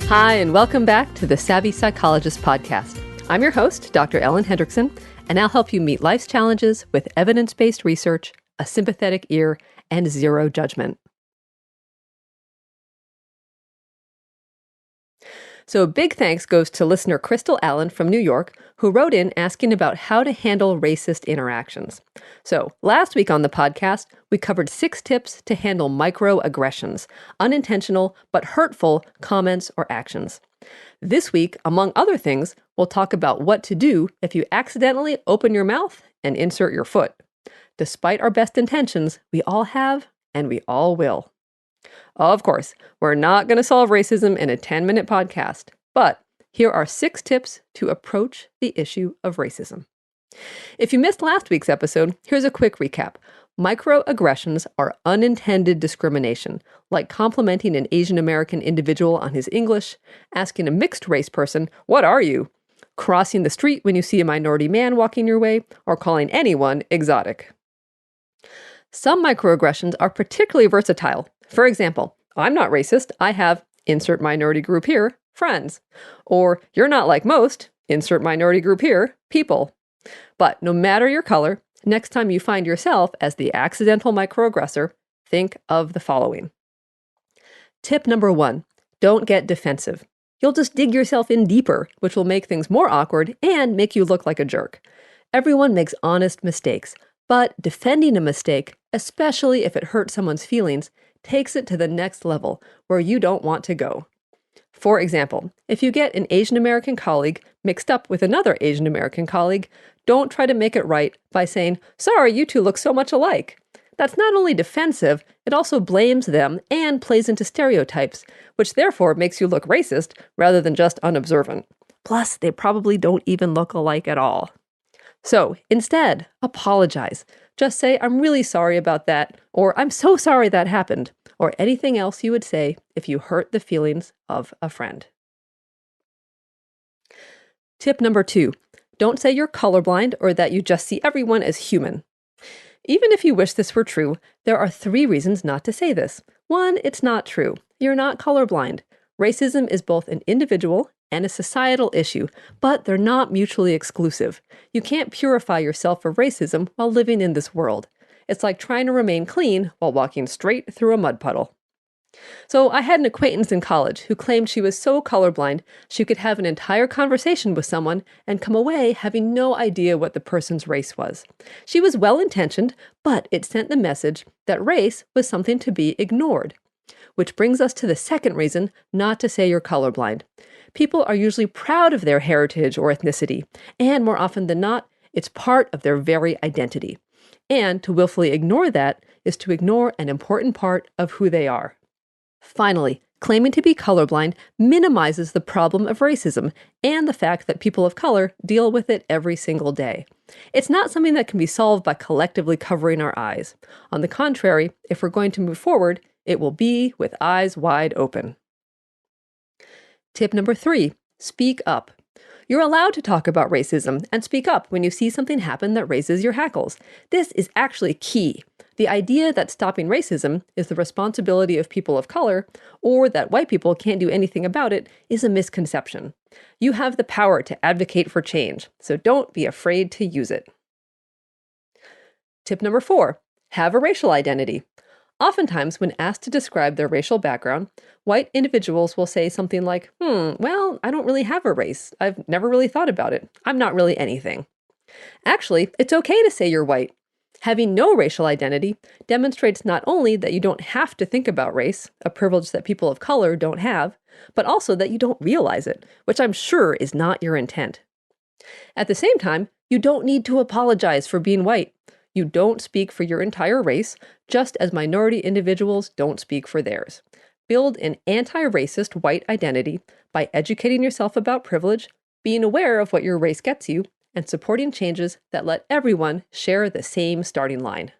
Hi, and welcome back to the Savvy Psychologist podcast. I'm your host, Dr. Ellen Hendrickson, and I'll help you meet life's challenges with evidence-based research, a sympathetic ear, and zero judgment. So a big thanks goes to listener Crystal Allen from New York, who wrote in asking about how to handle racist interactions. So last week on the podcast, we covered 6 tips to handle microaggressions, unintentional but hurtful comments or actions. This week, among other things, we'll talk about what to do if you accidentally open your mouth and insert your foot. Despite our best intentions, we all have and we all will. Of course, we're not going to solve racism in a 10-minute podcast, but here are 6 tips to approach the issue of racism. If you missed last week's episode, here's a quick recap. Microaggressions are unintended discrimination, like complimenting an Asian American individual on his English, asking a mixed race person, "What are you?" crossing the street when you see a minority man walking your way, or calling anyone exotic. Some microaggressions are particularly versatile. For example, I'm not racist, I have, insert minority group here, friends. Or, you're not like most, insert minority group here, people. But no matter your color, next time you find yourself as the accidental microaggressor, think of the following. Tip number 1, don't get defensive. You'll just dig yourself in deeper, which will make things more awkward and make you look like a jerk. Everyone makes honest mistakes, but defending a mistake, especially if it hurts someone's feelings, takes it to the next level where you don't want to go. For example, if you get an Asian American colleague mixed up with another Asian American colleague, don't try to make it right by saying, "Sorry, you two look so much alike." That's not only defensive, it also blames them and plays into stereotypes, which therefore makes you look racist rather than just unobservant. Plus, they probably don't even look alike at all. So instead, apologize. Just say, "I'm really sorry about that," or "I'm so sorry that happened," or anything else you would say if you hurt the feelings of a friend. Tip number 2, don't say you're colorblind or that you just see everyone as human. Even if you wish this were true, there are 3 reasons not to say this. 1, it's not true. You're not colorblind. Racism is both an individual and a societal issue, but they're not mutually exclusive. You can't purify yourself of racism while living in this world. It's like trying to remain clean while walking straight through a mud puddle. So I had an acquaintance in college who claimed she was so colorblind she could have an entire conversation with someone and come away having no idea what the person's race was. She was well-intentioned, but it sent the message that race was something to be ignored. Which brings us to the second reason not to say you're colorblind. People are usually proud of their heritage or ethnicity, and more often than not, it's part of their very identity. And to willfully ignore that is to ignore an important part of who they are. Finally, claiming to be colorblind minimizes the problem of racism and the fact that people of color deal with it every single day. It's not something that can be solved by collectively covering our eyes. On the contrary, if we're going to move forward, it will be with eyes wide open. Tip number 3, speak up. You're allowed to talk about racism and speak up when you see something happen that raises your hackles. This is actually key. The idea that stopping racism is the responsibility of people of color, or that white people can't do anything about it, is a misconception. You have the power to advocate for change, so don't be afraid to use it. Tip number 4, have a racial identity. Oftentimes, when asked to describe their racial background, white individuals will say something like, well, I don't really have a race. I've never really thought about it. I'm not really anything. Actually, it's okay to say you're white. Having no racial identity demonstrates not only that you don't have to think about race, a privilege that people of color don't have, but also that you don't realize it, which I'm sure is not your intent. At the same time, you don't need to apologize for being white. You don't speak for your entire race, just as minority individuals don't speak for theirs. Build an anti-racist white identity by educating yourself about privilege, being aware of what your race gets you, and supporting changes that let everyone share the same starting line.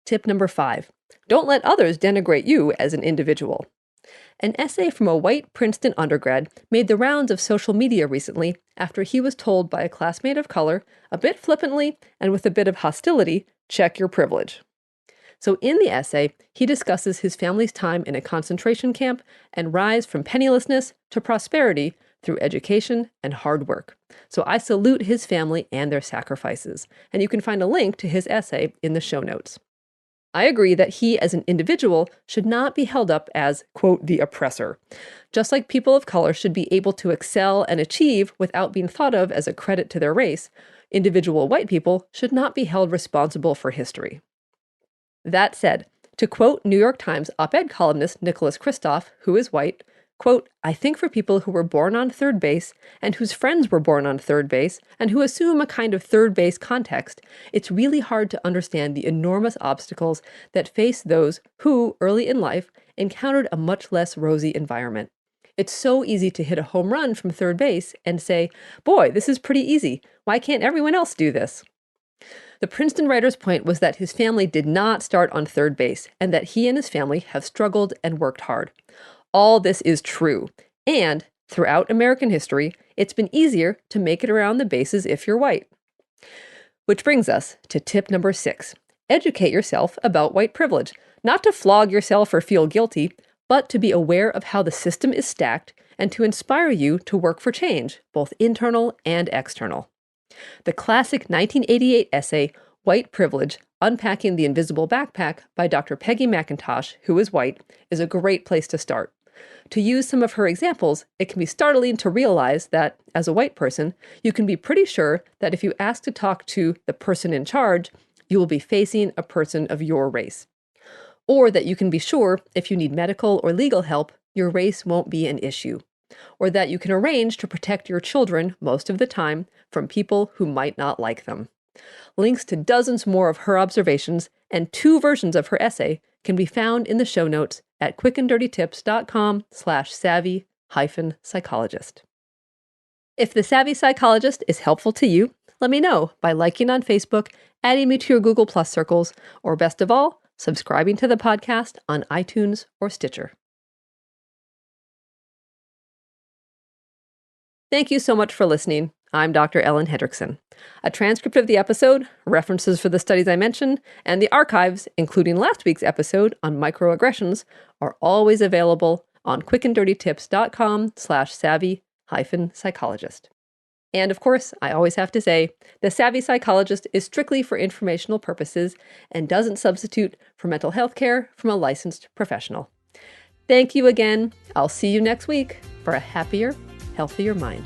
Tip number 5, don't let others denigrate you as an individual. An essay from a white Princeton undergrad made the rounds of social media recently after he was told by a classmate of color, a bit flippantly and with a bit of hostility, check your privilege. So in the essay, he discusses his family's time in a concentration camp and rise from pennilessness to prosperity through education and hard work. So I salute his family and their sacrifices, and you can find a link to his essay in the show notes. I agree that he as an individual should not be held up as, quote, the oppressor. Just like people of color should be able to excel and achieve without being thought of as a credit to their race, individual white people should not be held responsible for history. That said, to quote New York Times op-ed columnist Nicholas Kristof, who is white, quote, I think for people who were born on third base and whose friends were born on third base and who assume a kind of third base context, it's really hard to understand the enormous obstacles that face those who, early in life, encountered a much less rosy environment. It's so easy to hit a home run from third base and say, boy, this is pretty easy. Why can't everyone else do this? The Princeton writer's point was that his family did not start on third base and that he and his family have struggled and worked hard. All this is true, and throughout American history, it's been easier to make it around the bases if you're white. Which brings us to tip number 6. Educate yourself about white privilege, not to flog yourself or feel guilty, but to be aware of how the system is stacked and to inspire you to work for change, both internal and external. The classic 1988 essay, White Privilege, Unpacking the Invisible Backpack by Dr. Peggy McIntosh, who is white, is a great place to start. To use some of her examples, it can be startling to realize that, as a white person, you can be pretty sure that if you ask to talk to the person in charge, you will be facing a person of your race. Or that you can be sure if you need medical or legal help, your race won't be an issue. Or that you can arrange to protect your children, most of the time, from people who might not like them. Links to dozens more of her observations and 2 versions of her essay can be found in the show notes at quickanddirtytips.com/savvy-psychologist. If the Savvy Psychologist is helpful to you, let me know by liking on Facebook, adding me to your Google Plus circles, or best of all, subscribing to the podcast on iTunes or Stitcher. Thank you so much for listening. I'm Dr. Ellen Hendrickson. A transcript of the episode, references for the studies I mentioned, and the archives, including last week's episode on microaggressions, are always available on quickanddirtytips.com/savvy-psychologist. And of course, I always have to say, the Savvy Psychologist is strictly for informational purposes and doesn't substitute for mental health care from a licensed professional. Thank you again. I'll see you next week for a happier, healthier mind.